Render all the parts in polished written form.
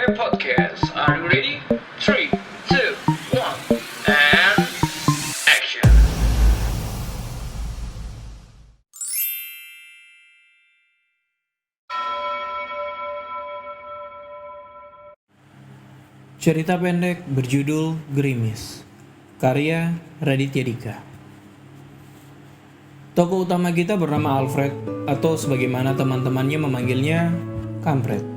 Hey podcast, are you ready? 3, 2, 1, and action. Cerita pendek berjudul Gerimis, karya Raditya Dika. Tokoh utama kita bernama Alfred, atau sebagaimana teman-temannya memanggilnya, Kampret.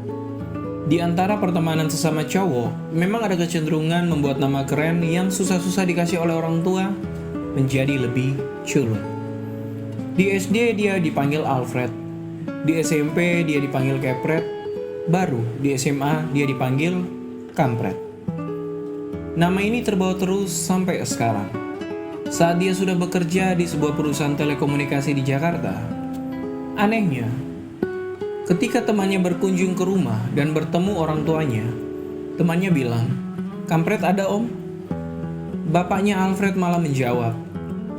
Di antara pertemanan sesama cowok, memang ada kecenderungan membuat nama keren yang susah-susah dikasih oleh orang tua menjadi lebih culun. Di SD dia dipanggil Alfred, di SMP dia dipanggil Kepret, baru di SMA dia dipanggil Kampret. Nama ini terbawa terus sampai sekarang. Saat dia sudah bekerja di sebuah perusahaan telekomunikasi di Jakarta, anehnya, ketika temannya berkunjung ke rumah dan bertemu orang tuanya, temannya bilang, "Kampret ada om?" Bapaknya Alfred malah menjawab,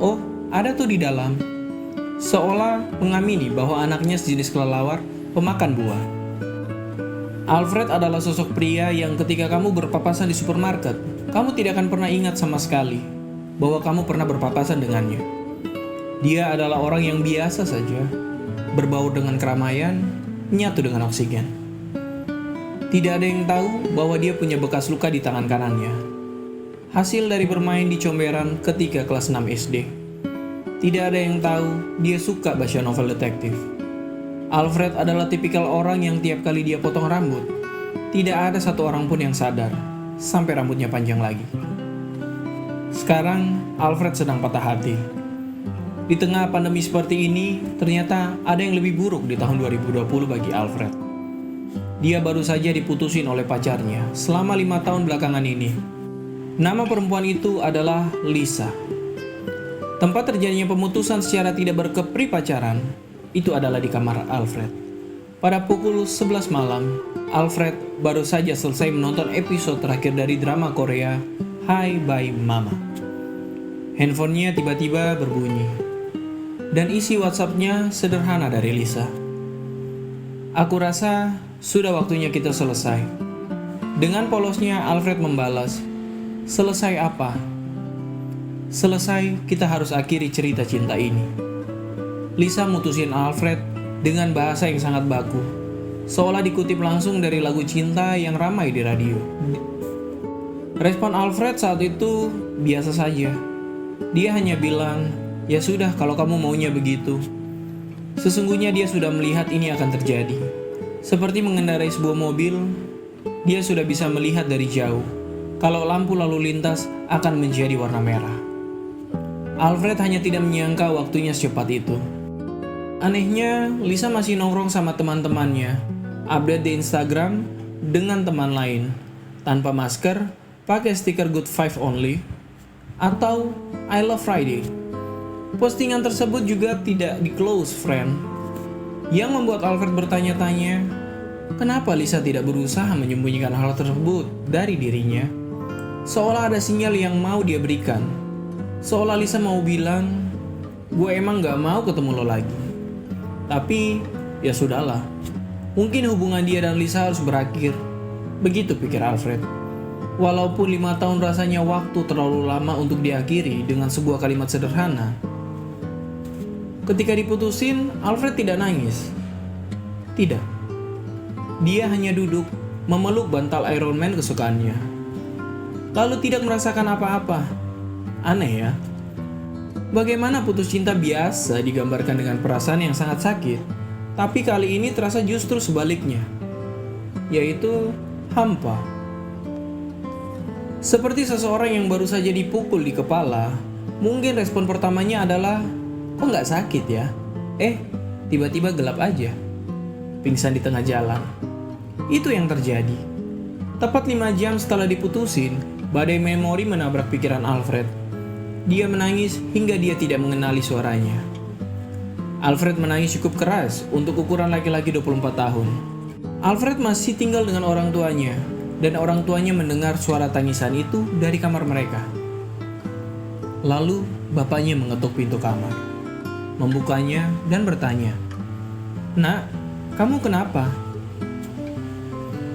"Oh, ada tuh di dalam." Seolah mengamini bahwa anaknya sejenis kelelawar pemakan buah. Alfred adalah sosok pria yang ketika kamu berpapasan di supermarket, kamu tidak akan pernah ingat sama sekali bahwa kamu pernah berpapasan dengannya. Dia adalah orang yang biasa saja, berbaur dengan keramaian, menyatu dengan oksigen. Tidak ada yang tahu bahwa dia punya bekas luka di tangan kanannya, hasil dari bermain di comberan ketika kelas 6 SD. Tidak ada yang tahu dia suka baca novel detektif. Alfred adalah tipikal orang yang tiap kali dia potong rambut, tidak ada satu orang pun yang sadar, sampai rambutnya panjang lagi. Sekarang, Alfred sedang patah hati. Di tengah pandemi seperti ini, ternyata ada yang lebih buruk di tahun 2020 bagi Alfred. Dia baru saja diputusin oleh pacarnya selama 5 tahun belakangan ini. Nama perempuan itu adalah Lisa. Tempat terjadinya pemutusan secara tidak berkepri pacaran, itu adalah di kamar Alfred. Pada pukul 11 malam, Alfred baru saja selesai menonton episode terakhir dari drama Korea Hi Bye Mama. Handphonenya tiba-tiba berbunyi, dan isi WhatsApp-nya sederhana dari Lisa. "Aku rasa sudah waktunya kita selesai." Dengan polosnya Alfred membalas, "Selesai apa?" "Selesai, kita harus akhiri cerita cinta ini." Lisa mutusin Alfred dengan bahasa yang sangat baku, seolah dikutip langsung dari lagu cinta yang ramai di radio. Respon Alfred saat itu biasa saja. Dia hanya bilang, "Ya sudah kalau kamu maunya begitu." Sesungguhnya dia sudah melihat ini akan terjadi. Seperti mengendarai sebuah mobil, dia sudah bisa melihat dari jauh kalau lampu lalu lintas akan menjadi warna merah. Alfred hanya tidak menyangka waktunya secepat itu. Anehnya, Lisa masih nongkrong sama teman-temannya, update di Instagram dengan teman lain, tanpa masker, pakai stiker good vibe only, atau I love Friday. Postingan tersebut juga tidak di close friend, yang membuat Alfred bertanya-tanya, kenapa Lisa tidak berusaha menyembunyikan hal tersebut dari dirinya? Seolah ada sinyal yang mau dia berikan, seolah Lisa mau bilang, "Gue emang gak mau ketemu lo lagi." Tapi, ya sudahlah. Mungkin hubungan dia dan Lisa harus berakhir. Begitu pikir Alfred. Walaupun 5 tahun rasanya waktu terlalu lama untuk diakhiri dengan sebuah kalimat sederhana. Ketika diputusin, Alfred tidak nangis. Tidak. Dia hanya duduk, memeluk bantal Iron Man kesukaannya. Lalu tidak merasakan apa-apa. Aneh ya? Bagaimana putus cinta biasa digambarkan dengan perasaan yang sangat sakit, tapi kali ini terasa justru sebaliknya, yaitu hampa. Seperti seseorang yang baru saja dipukul di kepala, mungkin respon pertamanya adalah, "Kok nggak sakit ya?" Tiba-tiba gelap aja. Pingsan di tengah jalan. Itu yang terjadi. Tepat 5 jam setelah diputusin, badai memori menabrak pikiran Alfred. Dia menangis hingga dia tidak mengenali suaranya. Alfred menangis cukup keras untuk ukuran laki-laki 24 tahun. Alfred masih tinggal dengan orang tuanya, dan orang tuanya mendengar suara tangisan itu dari kamar mereka. Lalu bapaknya mengetuk pintu kamar, membukanya dan bertanya, "Nak, kamu kenapa?"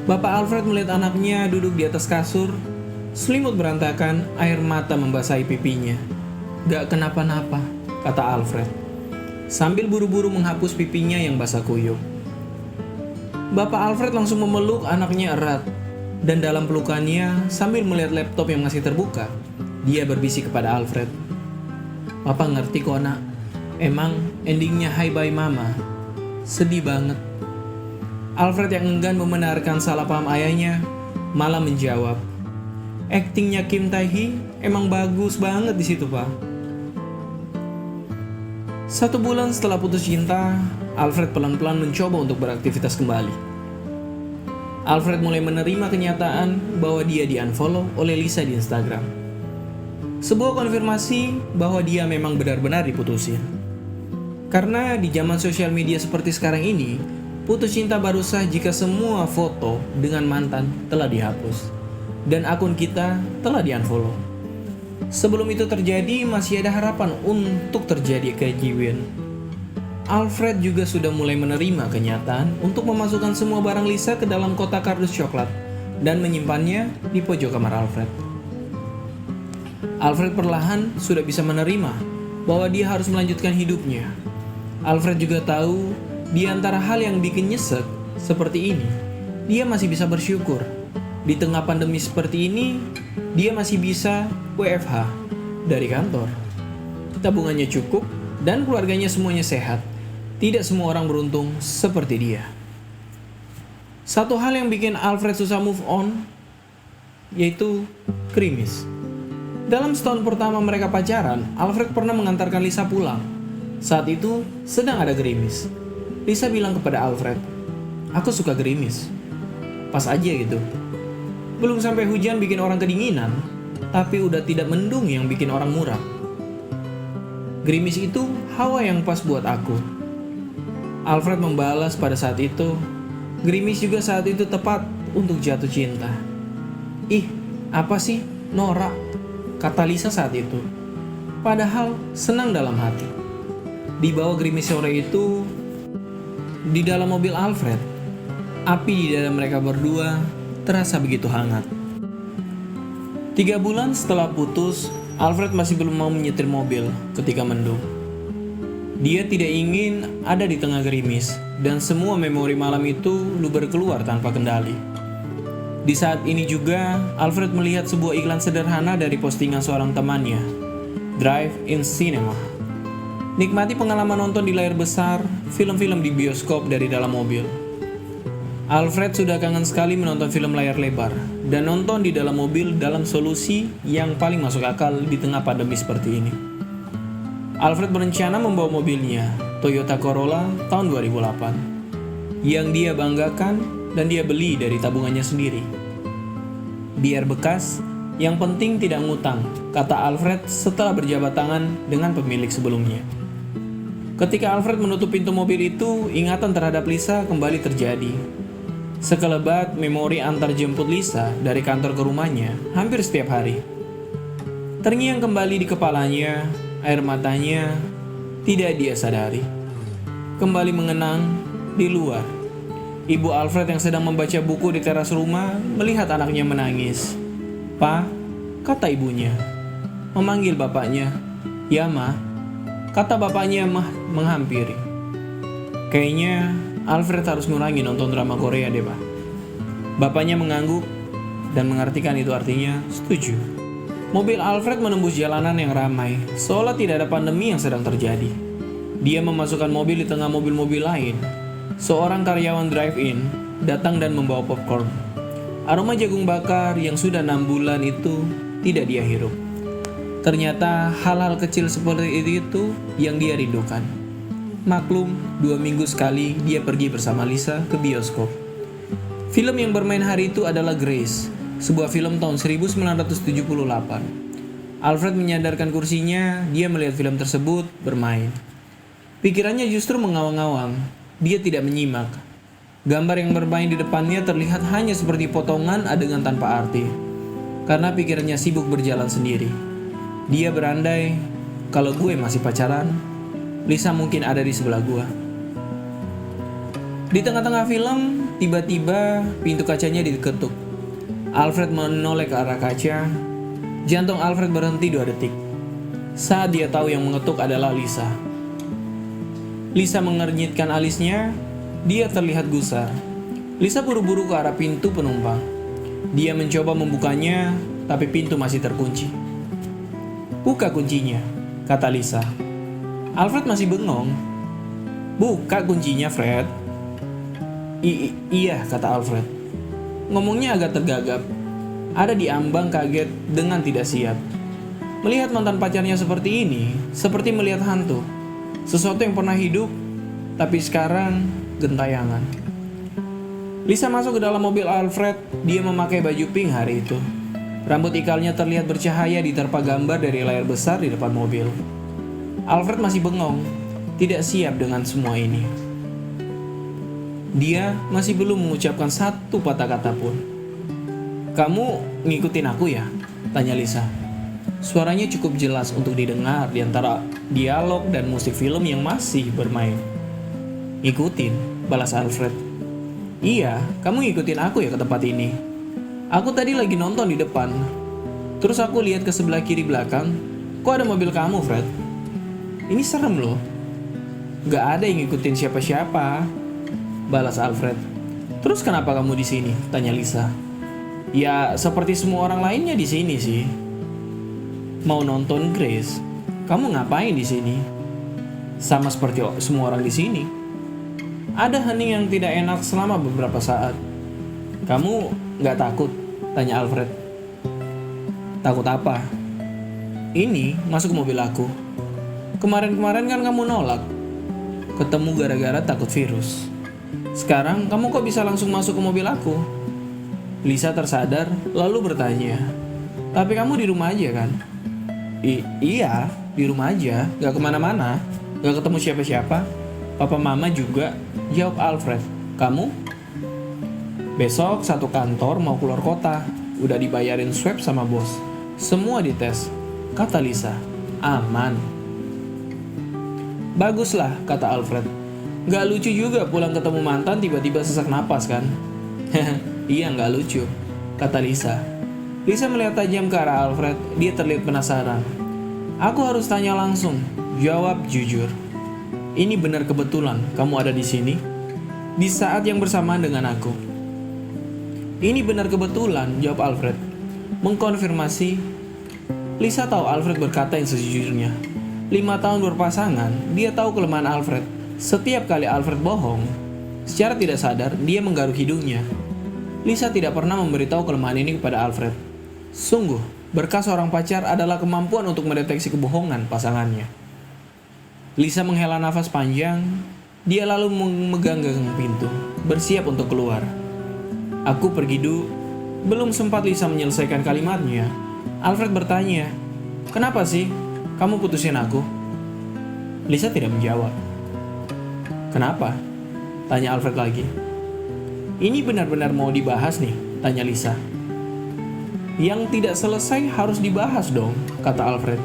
Bapak Alfred melihat anaknya duduk di atas kasur, selimut berantakan, air mata membasahi pipinya. "Gak kenapa-napa," kata Alfred, sambil buru-buru menghapus pipinya yang basah kuyup. Bapak Alfred langsung memeluk anaknya erat, dan dalam pelukannya sambil melihat laptop yang masih terbuka, dia berbisik kepada Alfred, "Papa ngerti kok nak, emang endingnya hi bye mama. Sedih banget." Alfred yang enggan membenarkan salah paham ayahnya malah menjawab, "Aktingnya Kim Tae-hee emang bagus banget di situ, Pak." 1 bulan setelah putus cinta, Alfred pelan-pelan mencoba untuk beraktivitas kembali. Alfred mulai menerima kenyataan bahwa dia di-unfollow oleh Lisa di Instagram. Sebuah konfirmasi bahwa dia memang benar-benar diputusin. Karena di zaman sosial media seperti sekarang ini, putus cinta baru sah jika semua foto dengan mantan telah dihapus dan akun kita telah di-unfollow. Sebelum itu terjadi, masih ada harapan untuk terjadi kejiwaan. Alfred juga sudah mulai menerima kenyataan untuk memasukkan semua barang Lisa ke dalam kotak kardus coklat dan menyimpannya di pojok kamar Alfred. Alfred perlahan sudah bisa menerima bahwa dia harus melanjutkan hidupnya. Alfred juga tahu di antara hal yang bikin nyesek seperti ini, dia masih bisa bersyukur. Di tengah pandemi seperti ini, dia masih bisa WFH dari kantor. Tabungannya cukup dan keluarganya semuanya sehat. Tidak semua orang beruntung seperti dia. Satu hal yang bikin Alfred susah move on, yaitu gerimis. Dalam setahun pertama mereka pacaran, Alfred pernah mengantarkan Lisa pulang. Saat itu sedang ada gerimis. Lisa bilang kepada Alfred, "Aku suka gerimis." Pas aja gitu. Belum sampai hujan bikin orang kedinginan, tapi udah tidak mendung yang bikin orang murah. Gerimis itu hawa yang pas buat aku. Alfred membalas pada saat itu, gerimis juga saat itu tepat untuk jatuh cinta. "Ih, apa sih, norak," kata Lisa saat itu. Padahal senang dalam hati. Di bawah gerimis sore itu, di dalam mobil Alfred, api di dada mereka berdua terasa begitu hangat. 3 bulan setelah putus, Alfred masih belum mau menyetir mobil ketika mendung. Dia tidak ingin ada di tengah gerimis, dan semua memori malam itu luber keluar tanpa kendali. Di saat ini juga, Alfred melihat sebuah iklan sederhana dari postingan seorang temannya, Drive-in Cinema. Nikmati pengalaman nonton di layar besar, film-film di bioskop dari dalam mobil. Alfred sudah kangen sekali menonton film layar lebar, dan nonton di dalam mobil dalam solusi yang paling masuk akal di tengah pandemi seperti ini. Alfred berencana membawa mobilnya, Toyota Corolla tahun 2008, yang dia banggakan dan dia beli dari tabungannya sendiri. "Biar bekas, yang penting tidak ngutang," kata Alfred setelah berjabat tangan dengan pemilik sebelumnya. Ketika Alfred menutup pintu mobil itu, ingatan terhadap Lisa kembali terjadi. Sekelebat memori antar jemput Lisa dari kantor ke rumahnya hampir setiap hari. Terngiang kembali di kepalanya, air matanya tidak dia sadari. Kembali mengenang di luar. Ibu Alfred yang sedang membaca buku di teras rumah melihat anaknya menangis. "Pa," kata ibunya. Memanggil bapaknya. "Ya, Ma," kata bapaknya menghampiri. "Kayaknya Alfred harus ngurangi nonton drama Korea deh, Pak." Bapaknya mengangguk dan mengartikan itu artinya setuju. Mobil Alfred menembus jalanan yang ramai, seolah tidak ada pandemi yang sedang terjadi. Dia memasukkan mobil di tengah mobil-mobil lain. Seorang karyawan drive-in datang dan membawa popcorn. Aroma jagung bakar yang sudah 6 bulan itu tidak dia hirup. Ternyata hal-hal kecil seperti itu yang dia rindukan. Maklum, 2 minggu sekali dia pergi bersama Lisa ke bioskop. Film yang bermain hari itu adalah Grace, sebuah film tahun 1978. Alfred menyandarkan kursinya, dia melihat film tersebut bermain. Pikirannya justru mengawang-awang, dia tidak menyimak. Gambar yang bermain di depannya terlihat hanya seperti potongan adegan tanpa arti, karena pikirannya sibuk berjalan sendiri. Dia berandai, kalau gue masih pacaran, Lisa mungkin ada di sebelah gue. Di tengah-tengah film, tiba-tiba pintu kacanya diketuk. Alfred menoleh ke arah kaca. Jantung Alfred berhenti 2 detik. Saat dia tahu yang mengetuk adalah Lisa. Lisa mengernyitkan alisnya. Dia terlihat gusar. Lisa buru-buru ke arah pintu penumpang. Dia mencoba membukanya, tapi pintu masih terkunci. "Buka kuncinya," kata Lisa. Alfred masih bengong. "Buka kuncinya, Fred." Iya, kata Alfred. Ngomongnya agak tergagap. Ada di ambang kaget dengan tidak siap. Melihat mantan pacarnya seperti ini, seperti melihat hantu. Sesuatu yang pernah hidup, tapi sekarang gentayangan. Lisa masuk ke dalam mobil Alfred. Dia memakai baju pink hari itu. Rambut ikalnya terlihat bercahaya diterpa gambar dari layar besar di depan mobil. Alfred masih bengong, tidak siap dengan semua ini. Dia masih belum mengucapkan satu patah kata pun. "Kamu ngikutin aku ya?" tanya Lisa. Suaranya cukup jelas untuk didengar di antara dialog dan musik film yang masih bermain. "Ngikutin," balas Alfred. "Iya, kamu ngikutin aku ya ke tempat ini. Aku tadi lagi nonton di depan. Terus aku lihat ke sebelah kiri belakang. Kok ada mobil kamu, Fred? Ini serem loh." "Gak ada yang ngikutin siapa-siapa," balas Alfred. "Terus kenapa kamu di sini?" tanya Lisa. "Ya, seperti semua orang lainnya di sini sih. Mau nonton Grace. Kamu ngapain di sini?" "Sama seperti semua orang di sini." Ada hening yang tidak enak selama beberapa saat. "Kamu nggak takut?" tanya Alfred. "Takut apa?" "Ini masuk ke mobil aku. Kemarin-kemarin kan kamu nolak. Ketemu gara-gara takut virus. Sekarang kamu kok bisa langsung masuk ke mobil aku?" Lisa tersadar lalu bertanya, "Tapi kamu di rumah aja kan?" Iya, di rumah aja, gak kemana-mana, gak ketemu siapa-siapa. Papa mama juga," jawab Alfred. "Kamu?" "Besok satu kantor mau keluar kota. Udah dibayarin swab sama bos. Semua dites," kata Lisa. "Aman." "Baguslah," kata Alfred. "Gak lucu juga pulang ketemu mantan tiba-tiba sesak napas kan?" "Iya, gak lucu," kata Lisa. Lisa melihat tajam ke arah Alfred. Dia terlihat penasaran. "Aku harus tanya langsung. Jawab jujur. Ini benar kebetulan kamu ada di sini di saat yang bersamaan dengan aku?" "Ini benar kebetulan," jawab Alfred. Mengkonfirmasi, Lisa tahu Alfred berkata yang sejujurnya. 5 tahun berpasangan, dia tahu kelemahan Alfred. Setiap kali Alfred bohong, secara tidak sadar dia menggaruk hidungnya. Lisa tidak pernah memberitahu kelemahan ini kepada Alfred. Sungguh, berkah seorang pacar adalah kemampuan untuk mendeteksi kebohongan pasangannya. Lisa menghela nafas panjang. Dia lalu memegang pintu, bersiap untuk keluar. "Aku pergi dulu." Belum sempat Lisa menyelesaikan kalimatnya, Alfred bertanya, "Kenapa sih kamu putusin aku?" Lisa tidak menjawab. "Kenapa?" tanya Alfred lagi. "Ini benar-benar mau dibahas nih?" tanya Lisa. "Yang tidak selesai harus dibahas dong," kata Alfred.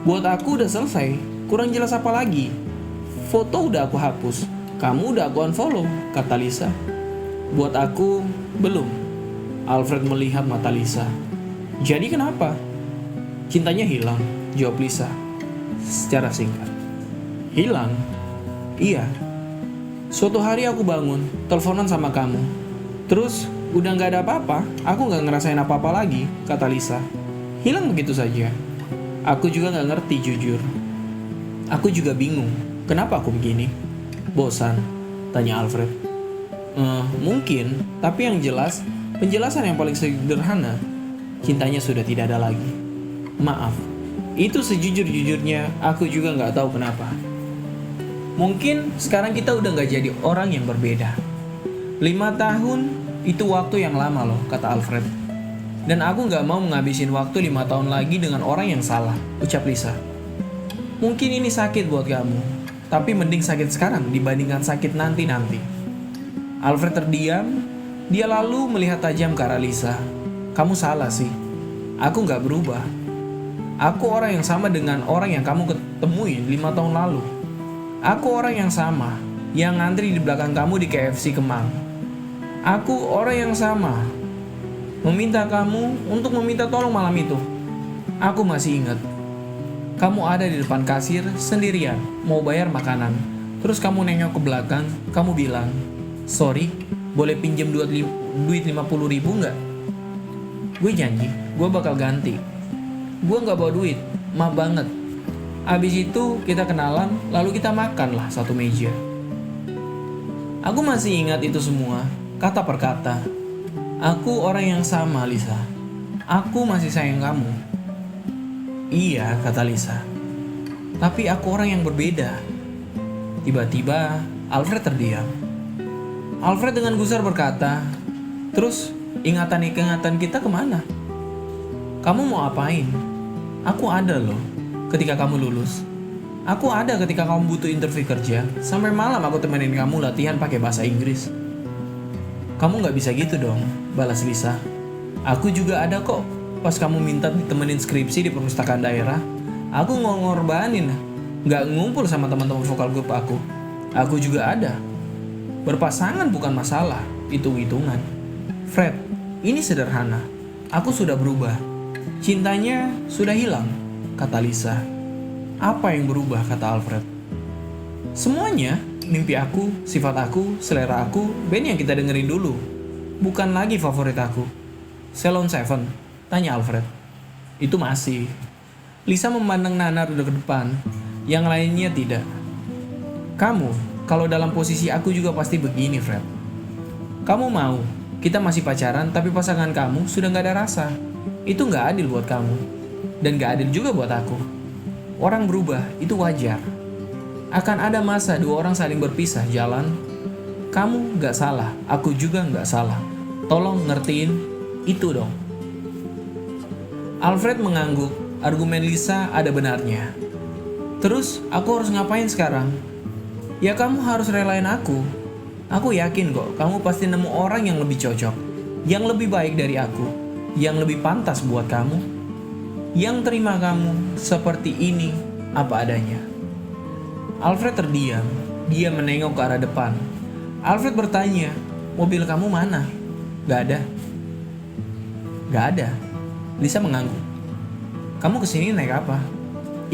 "Buat aku udah selesai, kurang jelas apa lagi? Foto udah aku hapus, kamu udah aku unfollow," kata Lisa. "Buat aku, belum." Alfred melihat mata Lisa. "Jadi kenapa?" "Cintanya hilang," jawab Lisa secara singkat. "Hilang?" "Iya. Suatu hari aku bangun, teleponan sama kamu. Terus udah gak ada apa-apa, aku gak ngerasain apa-apa lagi," kata Lisa. "Hilang begitu saja. Aku juga gak ngerti jujur. Aku juga bingung, kenapa aku begini?" "Bosan?" tanya Alfred. Mungkin, tapi yang jelas, penjelasan yang paling sederhana, cintanya sudah tidak ada lagi. Maaf, itu sejujur-jujurnya aku juga gak tahu kenapa. Mungkin sekarang kita udah gak jadi orang yang berbeda. 5 tahun itu waktu yang lama loh, kata Alfred. Dan aku gak mau menghabisin waktu 5 tahun lagi dengan orang yang salah, ucap Lisa. Mungkin ini sakit buat kamu, tapi mending sakit sekarang dibandingkan sakit nanti-nanti. Alfred terdiam, dia lalu melihat tajam ke arah Lisa. Kamu salah sih, aku gak berubah. Aku orang yang sama dengan orang yang kamu ketemuin 5 tahun lalu. Aku orang yang sama, yang ngantri di belakang kamu di KFC Kemang. Aku orang yang sama, meminta kamu untuk meminta tolong malam itu. Aku masih ingat. Kamu ada di depan kasir sendirian, mau bayar makanan. Terus kamu nengok ke belakang, kamu bilang, "Sorry, boleh pinjem duit 50 ribu nggak?" Gue janji, gue bakal ganti. Gue nggak bawa duit, maaf banget. Abis itu kita kenalan, lalu kita makan lah satu meja. Aku masih ingat itu semua, kata per kata. Aku orang yang sama, Lisa. Aku masih sayang kamu. Iya, kata Lisa. Tapi aku orang yang berbeda. Tiba-tiba, Alfred terdiam. Alfred dengan gusar berkata, "Terus, ingatan-ingatan kita kemana? Kamu mau apain? Aku ada loh ketika kamu lulus. Aku ada ketika kamu butuh interview kerja. Sampai malam aku temenin kamu latihan pakai bahasa Inggris." "Kamu gak bisa gitu dong," balas Lisa. "Aku juga ada kok. Pas kamu minta ditemenin skripsi di perpustakaan daerah, aku ngorbanin, gak ngumpul sama teman-teman vokal grup aku. Aku juga ada. Berpasangan bukan masalah, hitung-hitungan. Fred, ini sederhana. Aku sudah berubah. Cintanya sudah hilang," kata Lisa. "Apa yang berubah?" kata Alfred. "Semuanya, mimpi aku, sifat aku, selera aku, band yang kita dengerin dulu. Bukan lagi favorit aku." "Ceylon 7?" tanya Alfred. "Itu masih." Lisa memandang nanar ke depan, yang lainnya tidak. "Kamu, kalau dalam posisi aku juga pasti begini, Fred. Kamu mau, kita masih pacaran tapi pasangan kamu sudah gak ada rasa. Itu gak adil buat kamu. Dan gak adil juga buat aku. Orang berubah, itu wajar. Akan ada masa dua orang saling berpisah jalan. Kamu gak salah, aku juga gak salah. Tolong ngertiin itu dong." Alfred mengangguk, argumen Lisa ada benarnya. "Terus aku harus ngapain sekarang?" "Ya kamu harus relain aku. Aku yakin kok kamu pasti nemu orang yang lebih cocok, yang lebih baik dari aku, yang lebih pantas buat kamu, yang terima kamu seperti ini apa adanya." Alfred terdiam, dia menengok ke arah depan. Alfred bertanya, "Mobil kamu mana?" "Gak ada." "Gak ada." Lisa mengangguk. "Kamu kesini naik apa?"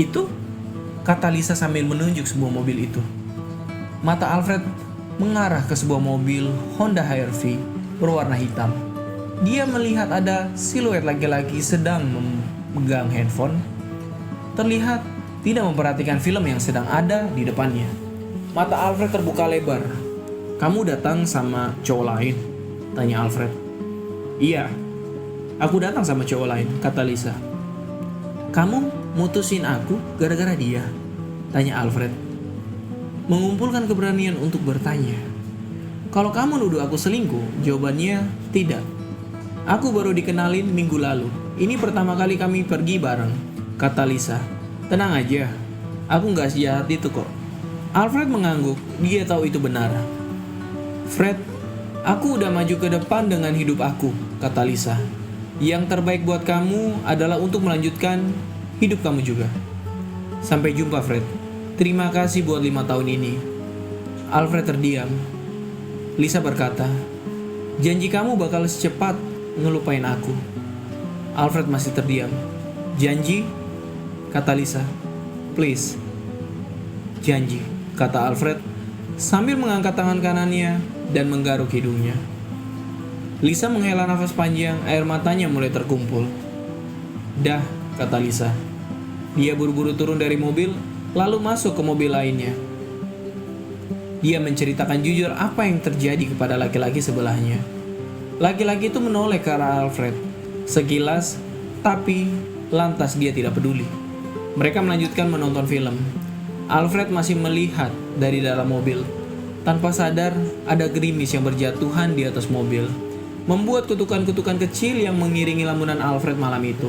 "Itu," kata Lisa sambil menunjuk sebuah mobil itu. Mata Alfred mengarah ke sebuah mobil Honda HR-V berwarna hitam. Dia melihat ada siluet laki-laki sedang memegang handphone. Terlihat tidak memperhatikan film yang sedang ada di depannya. Mata Alfred terbuka lebar. "Kamu datang sama cowok lain?" tanya Alfred. "Iya, aku datang sama cowok lain," kata Lisa. "Kamu mutusin aku gara-gara dia?" tanya Alfred. Mengumpulkan keberanian untuk bertanya. "Kalau kamu nuduh aku selingkuh," jawabannya tidak. "Aku baru dikenalin minggu lalu. Ini pertama kali kami pergi bareng," kata Lisa. "Tenang aja, aku gak sejahat itu kok." Alfred mengangguk, dia tahu itu benar. "Fred, aku udah maju ke depan dengan hidup aku," kata Lisa. "Yang terbaik buat kamu adalah untuk melanjutkan hidup kamu juga. Sampai jumpa, Fred. Terima kasih buat 5 tahun ini." Alfred terdiam. Lisa berkata, "Janji kamu bakal secepat ngelupain aku." Alfred masih terdiam. "Janji?" kata Lisa. "Please." "Janji," kata Alfred sambil mengangkat tangan kanannya dan menggaruk hidungnya. Lisa menghela nafas panjang, air matanya mulai terkumpul. "Dah," kata Lisa. Dia buru-buru turun dari mobil, lalu masuk ke mobil lainnya. Dia menceritakan jujur apa yang terjadi kepada laki-laki sebelahnya. Laki-laki itu menoleh ke arah Alfred. Sekilas, tapi lantas dia tidak peduli. Mereka melanjutkan menonton film. Alfred masih melihat dari dalam mobil. Tanpa sadar, ada gerimis yang berjatuhan di atas mobil, membuat kutukan-kutukan kecil yang mengiringi lamunan Alfred malam itu.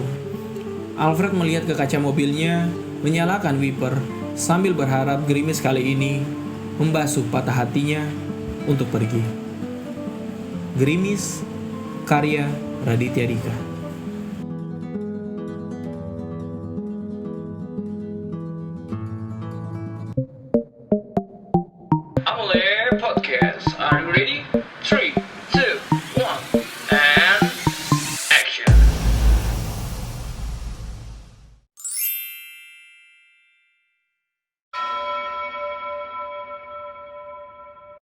Alfred melihat ke kaca mobilnya, menyalakan wiper, sambil berharap gerimis kali ini membasuh patah hatinya untuk pergi. Gerimis, karya Raditya Dika.